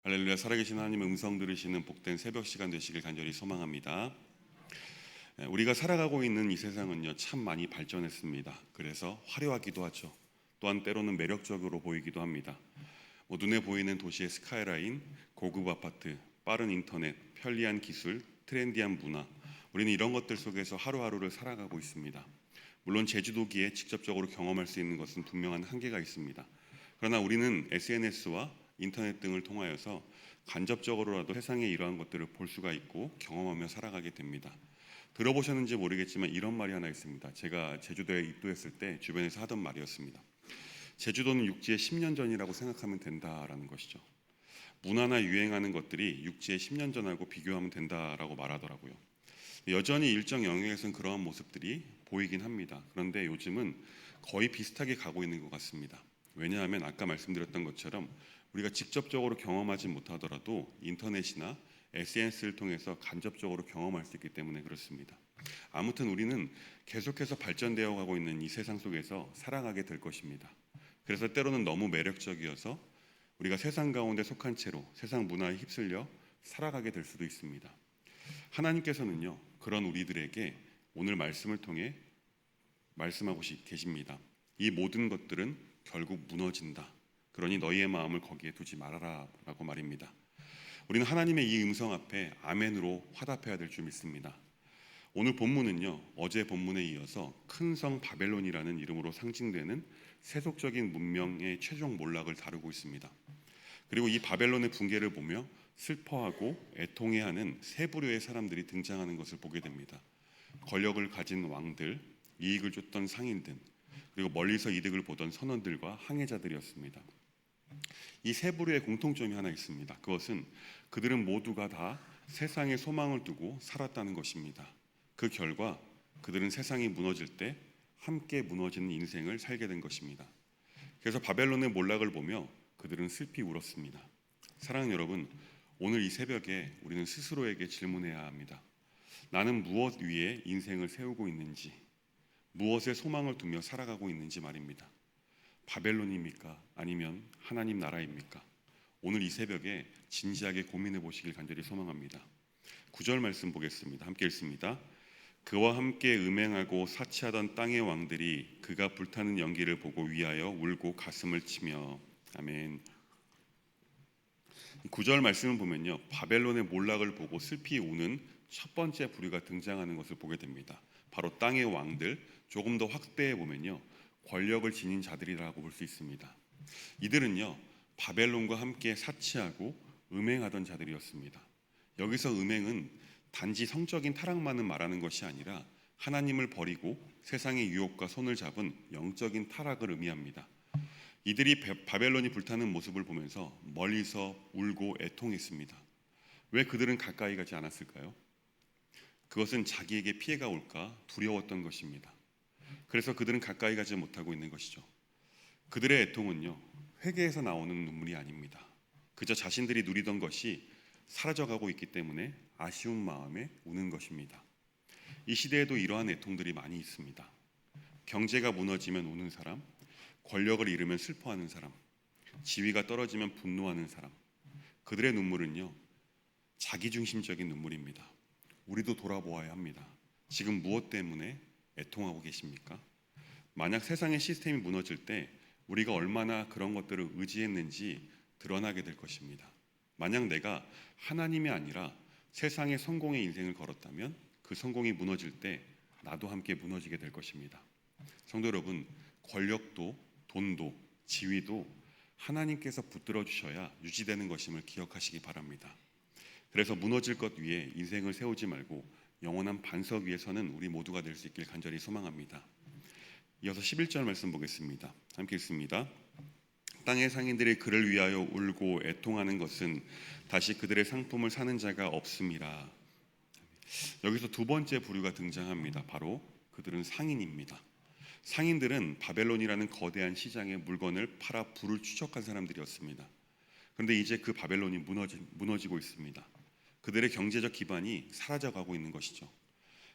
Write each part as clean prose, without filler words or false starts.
할렐루야. 살아계신 하나님의 음성 들으시는 복된 새벽 시간 되시길 간절히 소망합니다. 우리가 살아가고 있는 이 세상은요, 참 많이 발전했습니다. 그래서 화려하기도 하죠. 또한 때로는 매력적으로 보이기도 합니다. 눈에 보이는 도시의 스카이라인, 고급 아파트, 빠른 인터넷, 편리한 기술, 트렌디한 문화, 우리는 이런 것들 속에서 하루하루를 살아가고 있습니다. 물론 제주도기에 직접적으로 경험할 수 있는 것은 분명한 한계가 있습니다. 그러나 우리는 SNS와 인터넷 등을 통하여서 간접적으로라도 세상의 이러한 것들을 볼 수가 있고 경험하며 살아가게 됩니다. 들어보셨는지 모르겠지만 이런 말이 하나 있습니다. 제가 제주도에 입도했을 때 주변에서 하던 말이었습니다. 제주도는 육지의 10년 전이라고 생각하면 된다라는 것이죠. 문화나 유행하는 것들이 육지의 10년 전하고 비교하면 된다라고 말하더라고요. 여전히 일정 영역에서는 그러한 모습들이 보이긴 합니다. 그런데 요즘은 거의 비슷하게 가고 있는 것 같습니다. 왜냐하면 아까 말씀드렸던 것처럼 우리가 직접적으로 경험하지 못하더라도 인터넷이나 SNS를 통해서 간접적으로 경험할 수 있기 때문에 그렇습니다. 아무튼 우리는 계속해서 발전되어 가고 있는 이 세상 속에서 살아가게 될 것입니다. 그래서 때로는 너무 매력적이어서 우리가 세상 가운데 속한 채로 세상 문화에 휩쓸려 살아가게 될 수도 있습니다. 하나님께서는요, 그런 우리들에게 오늘 말씀을 통해 말씀하고 계십니다. 이 모든 것들은 결국 무너진다. 그러니 너희의 마음을 거기에 두지 말아라 라고 말입니다. 우리는 하나님의 이 음성 앞에 아멘으로 화답해야 될 줄 믿습니다. 오늘 본문은요, 어제 본문에 이어서 큰 성 바벨론이라는 이름으로 상징되는 세속적인 문명의 최종 몰락을 다루고 있습니다. 그리고 이 바벨론의 붕괴를 보며 슬퍼하고 애통해하는 세 부류의 사람들이 등장하는 것을 보게 됩니다. 권력을 가진 왕들, 이익을 줬던 상인들, 그리고 멀리서 이득을 보던 선원들과 항해자들이었습니다. 이 세 부류의 공통점이 하나 있습니다. 그것은 그들은 모두가 다 세상에 소망을 두고 살았다는 것입니다. 그 결과 그들은 세상이 무너질 때 함께 무너지는 인생을 살게 된 것입니다. 그래서 바벨론의 몰락을 보며 그들은 슬피 울었습니다. 사랑하는 여러분, 오늘 이 새벽에 우리는 스스로에게 질문해야 합니다. 나는 무엇 위에 인생을 세우고 있는지, 무엇에 소망을 두며 살아가고 있는지 말입니다. 바벨론입니까? 아니면 하나님 나라입니까? 오늘 이 새벽에 진지하게 고민해 보시길 간절히 소망합니다. 9절 말씀 보겠습니다. 함께 읽습니다. 그와 함께 음행하고 사치하던 땅의 왕들이 그가 불타는 연기를 보고 위하여 울고 가슴을 치며. 아멘. 9절 말씀을 보면요, 바벨론의 몰락을 보고 슬피 우는 첫 번째 부류가 등장하는 것을 보게 됩니다. 바로 땅의 왕들, 조금 더 확대해 보면요, 권력을 지닌 자들이라고 볼 수 있습니다. 이들은요, 바벨론과 함께 사치하고 음행하던 자들이었습니다. 여기서 음행은 단지 성적인 타락만을 말하는 것이 아니라 하나님을 버리고 세상의 유혹과 손을 잡은 영적인 타락을 의미합니다. 이들이 바벨론이 불타는 모습을 보면서 멀리서 울고 애통했습니다. 왜 그들은 가까이 가지 않았을까요? 그것은 자기에게 피해가 올까 두려웠던 것입니다. 그래서 그들은 가까이 가지 못하고 있는 것이죠. 그들의 애통은요, 회개에서 나오는 눈물이 아닙니다. 그저 자신들이 누리던 것이 사라져가고 있기 때문에 아쉬운 마음에 우는 것입니다. 이 시대에도 이러한 애통들이 많이 있습니다. 경제가 무너지면 우는 사람, 권력을 잃으면 슬퍼하는 사람, 지위가 떨어지면 분노하는 사람, 그들의 눈물은요, 자기중심적인 눈물입니다. 우리도 돌아보아야 합니다. 지금 무엇 때문에 애통하고 계십니까? 만약 세상의 시스템이 무너질 때 우리가 얼마나 그런 것들을 의지했는지 드러나게 될 것입니다. 만약 내가 하나님이 아니라 세상의 성공의 인생을 걸었다면 그 성공이 무너질 때 나도 함께 무너지게 될 것입니다. 성도 여러분, 권력도 돈도 지위도 하나님께서 붙들어 주셔야 유지되는 것임을 기억하시기 바랍니다. 그래서 무너질 것 위에 인생을 세우지 말고 영원한 반석 위에 서는 우리 모두가 될 수 있길 간절히 소망합니다. 이어서 11절 말씀 보겠습니다. 함께 읽습니다. 땅의 상인들이 그를 위하여 울고 애통하는 것은 다시 그들의 상품을 사는 자가 없음이라. 여기서 두 번째 부류가 등장합니다. 바로 그들은 상인입니다. 상인들은 바벨론이라는 거대한 시장에 물건을 팔아 부를 추적한 사람들이었습니다. 그런데 이제 그 바벨론이 무너지고 있습니다. 그들의 경제적 기반이 사라져가고 있는 것이죠.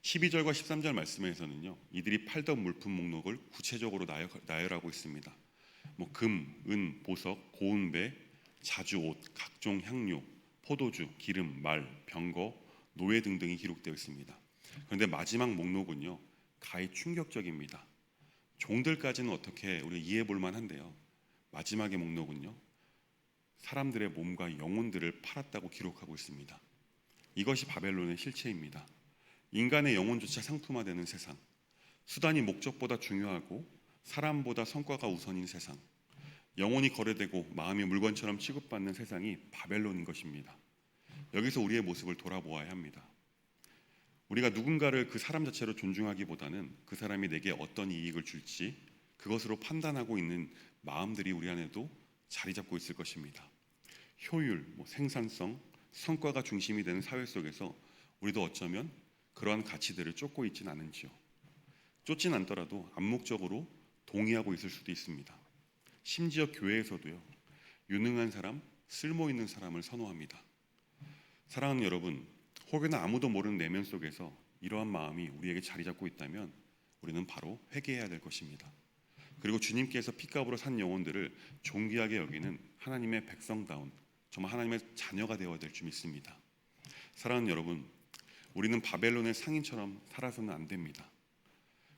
12절과 13절 말씀에서는요, 이들이 팔던 물품 목록을 구체적으로 나열하고 있습니다. 금, 은, 보석, 고운배, 자주 옷, 각종 향료, 포도주, 기름, 말, 병거, 노예 등등이 기록되어 있습니다. 그런데 마지막 목록은요, 가히 충격적입니다. 종들까지는 어떻게 우리가 이해해 볼 만한데요, 마지막의 목록은요, 사람들의 몸과 영혼들을 팔았다고 기록하고 있습니다. 이것이 바벨론의 실체입니다. 인간의 영혼조차 상품화되는 세상, 수단이 목적보다 중요하고 사람보다 성과가 우선인 세상, 영혼이 거래되고 마음이 물건처럼 취급받는 세상이 바벨론인 것입니다. 여기서 우리의 모습을 돌아보아야 합니다. 우리가 누군가를 그 사람 자체로 존중하기보다는 그 사람이 내게 어떤 이익을 줄지 그것으로 판단하고 있는 마음들이 우리 안에도 자리 잡고 있을 것입니다. 효율, 생산성, 성과가 중심이 되는 사회 속에서 우리도 어쩌면 그러한 가치들을 쫓고 있지는 않은지요. 쫓진 않더라도 암묵적으로 동의하고 있을 수도 있습니다. 심지어 교회에서도요, 유능한 사람, 쓸모 있는 사람을 선호합니다. 사랑하는 여러분, 혹여나 아무도 모르는 내면 속에서 이러한 마음이 우리에게 자리 잡고 있다면 우리는 바로 회개해야 될 것입니다. 그리고 주님께서 피값으로 산 영혼들을 존귀하게 여기는 하나님의 백성다운, 정말 하나님의 자녀가 되어야 될 줄 믿습니다. 사랑하는 여러분, 우리는 바벨론의 상인처럼 살아서는 안 됩니다.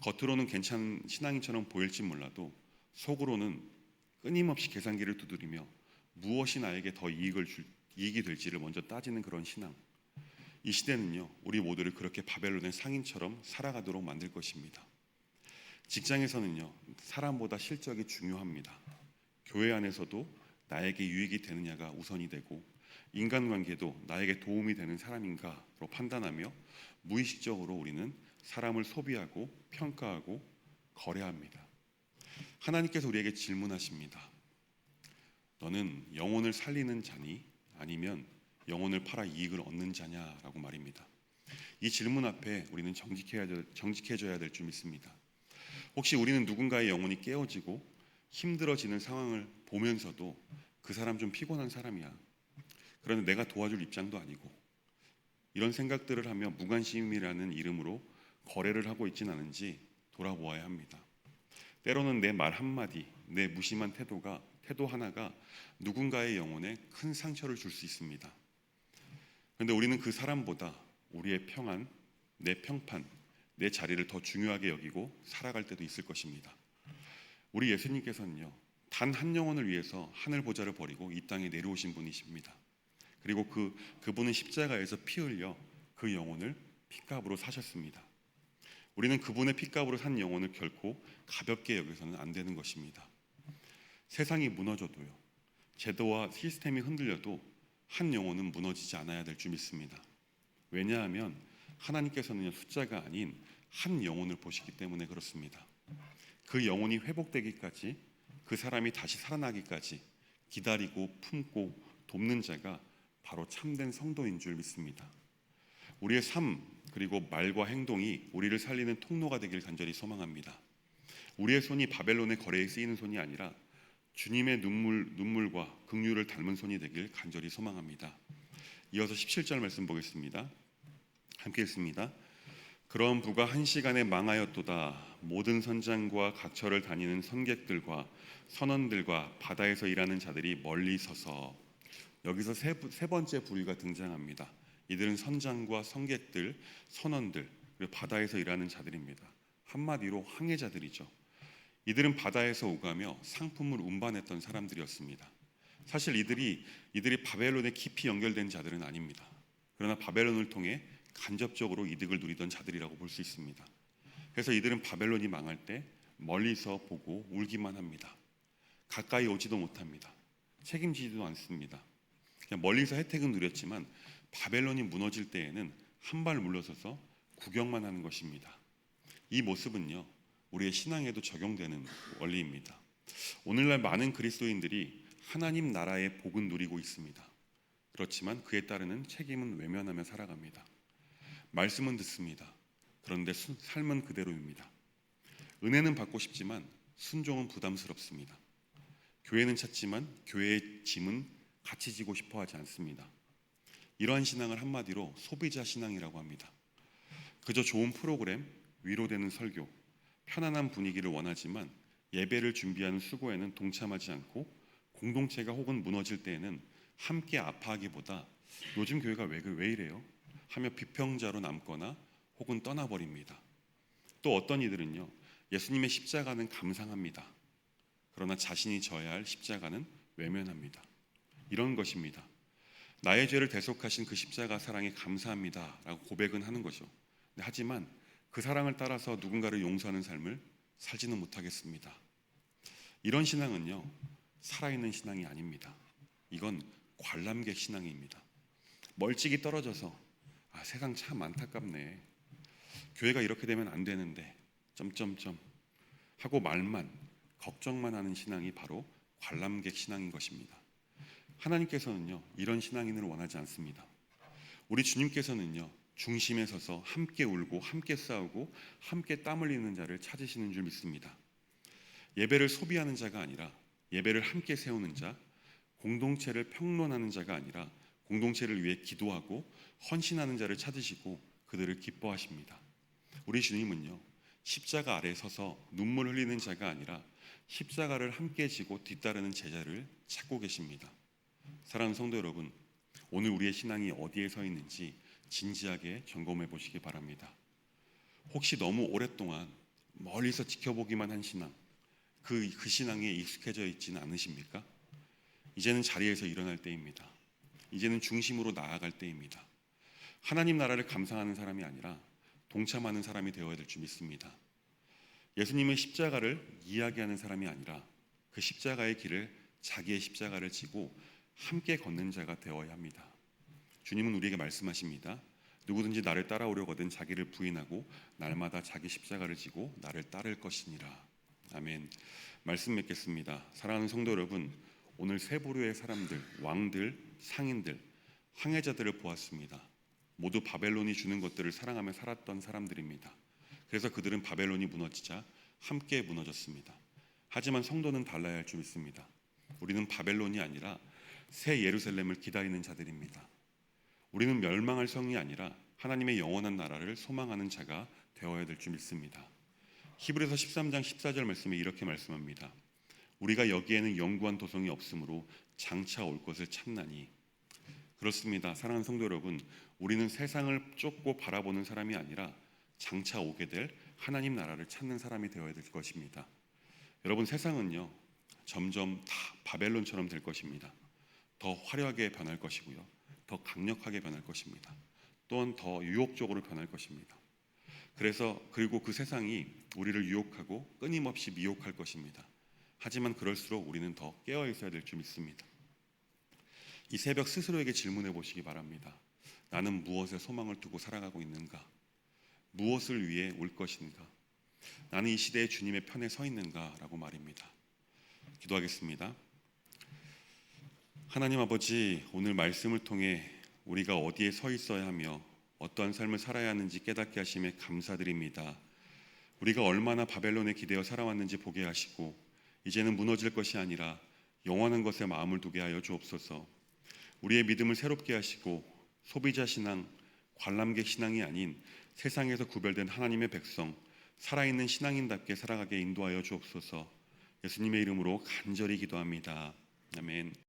겉으로는 괜찮은 신앙인처럼 보일지 몰라도 속으로는 끊임없이 계산기를 두드리며 무엇이 나에게 더 이익이 될지를 먼저 따지는 그런 신앙. 이 시대는요, 우리 모두를 그렇게 바벨론의 상인처럼 살아가도록 만들 것입니다. 직장에서는요, 사람보다 실적이 중요합니다. 교회 안에서도 나에게 유익이 되느냐가 우선이 되고, 인간관계도 나에게 도움이 되는 사람인가로 판단하며 무의식적으로 우리는 사람을 소비하고 평가하고 거래합니다. 하나님께서 우리에게 질문하십니다. 너는 영혼을 살리는 자니 아니면 영혼을 팔아 이익을 얻는 자냐라고 말입니다. 이 질문 앞에 우리는 정직해져야 될 줄 믿습니다. 혹시 우리는 누군가의 영혼이 깨어지고 힘들어지는 상황을 보면서도 그 사람 좀 피곤한 사람이야, 그런데 내가 도와줄 입장도 아니고, 이런 생각들을 하며 무관심이라는 이름으로 거래를 하고 있지는 않은지 돌아보아야 합니다. 때로는 내 말 한마디, 내 무심한 태도 하나가 누군가의 영혼에 큰 상처를 줄 수 있습니다. 그런데 우리는 그 사람보다 우리의 평안, 내 평판, 내 자리를 더 중요하게 여기고 살아갈 때도 있을 것입니다. 우리 예수님께서는요, 단 한 영혼을 위해서 하늘 보좌를 버리고 이 땅에 내려오신 분이십니다. 그리고 그분은 십자가에서 피 흘려 그 영혼을 핏값으로 사셨습니다. 우리는 그분의 핏값으로 산 영혼을 결코 가볍게 여겨서는 안 되는 것입니다. 세상이 무너져도요, 제도와 시스템이 흔들려도 한 영혼은 무너지지 않아야 될 줄 믿습니다. 왜냐하면 하나님께서는 숫자가 아닌 한 영혼을 보시기 때문에 그렇습니다. 그 영혼이 회복되기까지, 그 사람이 다시 살아나기까지 기다리고 품고 돕는 자가 바로 참된 성도인 줄 믿습니다. 우리의 삶 그리고 말과 행동이 우리를 살리는 통로가 되길 간절히 소망합니다. 우리의 손이 바벨론의 거래에 쓰이는 손이 아니라 주님의 눈물과 긍휼을 닮은 손이 되길 간절히 소망합니다. 이어서 17절 말씀 보겠습니다. 함께 읽습니다. 그런 부가 한 시간에 망하였도다. 모든 선장과 각처를 다니는 선객들과 선원들과 바다에서 일하는 자들이 멀리 서서. 여기서 세 번째 부류가 등장합니다. 이들은 선장과 선객들, 선원들, 그리고 바다에서 일하는 자들입니다. 한마디로 항해자들이죠. 이들은 바다에서 오가며 상품을 운반했던 사람들이었습니다. 사실 이들이 바벨론에 깊이 연결된 자들은 아닙니다. 그러나 바벨론을 통해 간접적으로 이득을 누리던 자들이라고 볼 수 있습니다. 그래서 이들은 바벨론이 망할 때 멀리서 보고 울기만 합니다. 가까이 오지도 못합니다. 책임지지도 않습니다. 그냥 멀리서 혜택은 누렸지만 바벨론이 무너질 때에는 한 발 물러서서 구경만 하는 것입니다. 이 모습은요, 우리의 신앙에도 적용되는 원리입니다. 오늘날 많은 그리스도인들이 하나님 나라의 복은 누리고 있습니다. 그렇지만 그에 따르는 책임은 외면하며 살아갑니다. 말씀은 듣습니다. 그런데 삶은 그대로입니다. 은혜는 받고 싶지만 순종은 부담스럽습니다. 교회는 찾지만 교회의 짐은 같이 지고 싶어 하지 않습니다. 이러한 신앙을 한마디로 소비자 신앙이라고 합니다. 그저 좋은 프로그램, 위로되는 설교, 편안한 분위기를 원하지만 예배를 준비하는 수고에는 동참하지 않고 공동체가 혹은 무너질 때에는 함께 아파하기보다 요즘 교회가 왜 이래요? 하며 비평자로 남거나 혹은 떠나버립니다. 또 어떤 이들은요, 예수님의 십자가는 감상합니다. 그러나 자신이 져야 할 십자가는 외면합니다. 이런 것입니다. 나의 죄를 대속하신 그 십자가 사랑에 감사합니다 라고 고백은 하는 거죠. 하지만 그 사랑을 따라서 누군가를 용서하는 삶을 살지는 못하겠습니다. 이런 신앙은요, 살아있는 신앙이 아닙니다. 이건 관람객 신앙입니다. 멀찍이 떨어져서 세상 참 안타깝네, 교회가 이렇게 되면 안 되는데 점점점 하고 말만, 걱정만 하는 신앙이 바로 관람객 신앙인 것입니다. 하나님께서는요, 이런 신앙인을 원하지 않습니다. 우리 주님께서는요, 중심에 서서 함께 울고 함께 싸우고 함께 땀 흘리는 자를 찾으시는 줄 믿습니다. 예배를 소비하는 자가 아니라 예배를 함께 세우는 자, 공동체를 평론하는 자가 아니라 공동체를 위해 기도하고 헌신하는 자를 찾으시고 그들을 기뻐하십니다. 우리 주님은요, 십자가 아래 서서 눈물 흘리는 자가 아니라 십자가를 함께 지고 뒤따르는 제자를 찾고 계십니다. 사랑하는 성도 여러분, 오늘 우리의 신앙이 어디에 서 있는지 진지하게 점검해 보시기 바랍니다. 혹시 너무 오랫동안 멀리서 지켜보기만 한 신앙, 그 신앙에 익숙해져 있지는 않으십니까? 이제는 자리에서 일어날 때입니다. 이제는 중심으로 나아갈 때입니다. 하나님 나라를 감상하는 사람이 아니라 동참하는 사람이 되어야 될 줄 믿습니다. 예수님의 십자가를 이야기하는 사람이 아니라 그 십자가의 길을, 자기의 십자가를 지고 함께 걷는 자가 되어야 합니다. 주님은 우리에게 말씀하십니다. 누구든지 나를 따라오려거든 자기를 부인하고 날마다 자기 십자가를 지고 나를 따를 것이니라. 아멘. 말씀 맺겠습니다. 사랑하는 성도 여러분, 오늘 세 부류의 사람들, 왕들, 상인들, 항해자들을 보았습니다. 모두 바벨론이 주는 것들을 사랑하며 살았던 사람들입니다. 그래서 그들은 바벨론이 무너지자 함께 무너졌습니다. 하지만 성도는 달라야 할 줄 믿습니다. 우리는 바벨론이 아니라 새 예루살렘을 기다리는 자들입니다. 우리는 멸망할 성이 아니라 하나님의 영원한 나라를 소망하는 자가 되어야 될 줄 믿습니다. 히브리서 13장 14절 말씀에 이렇게 말씀합니다. 우리가 여기에는 영구한 도성이 없으므로 장차 올 것을 찾나니. 그렇습니다. 사랑하는 성도 여러분, 우리는 세상을 쫓고 바라보는 사람이 아니라 장차 오게 될 하나님 나라를 찾는 사람이 되어야 될 것입니다. 여러분, 세상은요, 점점 다 바벨론처럼 될 것입니다. 더 화려하게 변할 것이고요, 더 강력하게 변할 것입니다. 또한 더 유혹적으로 변할 것입니다. 그리고 그 세상이 우리를 유혹하고 끊임없이 미혹할 것입니다. 하지만 그럴수록 우리는 더 깨어 있어야 될 줄 믿습니다. 이 새벽 스스로에게 질문해 보시기 바랍니다. 나는 무엇에 소망을 두고 살아가고 있는가? 무엇을 위해 올 것인가? 나는 이 시대에 주님의 편에 서 있는가? 라고 말입니다. 기도하겠습니다. 하나님 아버지, 오늘 말씀을 통해 우리가 어디에 서 있어야 하며 어떠한 삶을 살아야 하는지 깨닫게 하심에 감사드립니다. 우리가 얼마나 바벨론에 기대어 살아왔는지 보게 하시고 이제는 무너질 것이 아니라 영원한 것에 마음을 두게 하여 주옵소서. 우리의 믿음을 새롭게 하시고 소비자 신앙, 관람객 신앙이 아닌 세상에서 구별된 하나님의 백성, 살아있는 신앙인답게 살아가게 인도하여 주옵소서. 예수님의 이름으로 간절히 기도합니다. 아멘.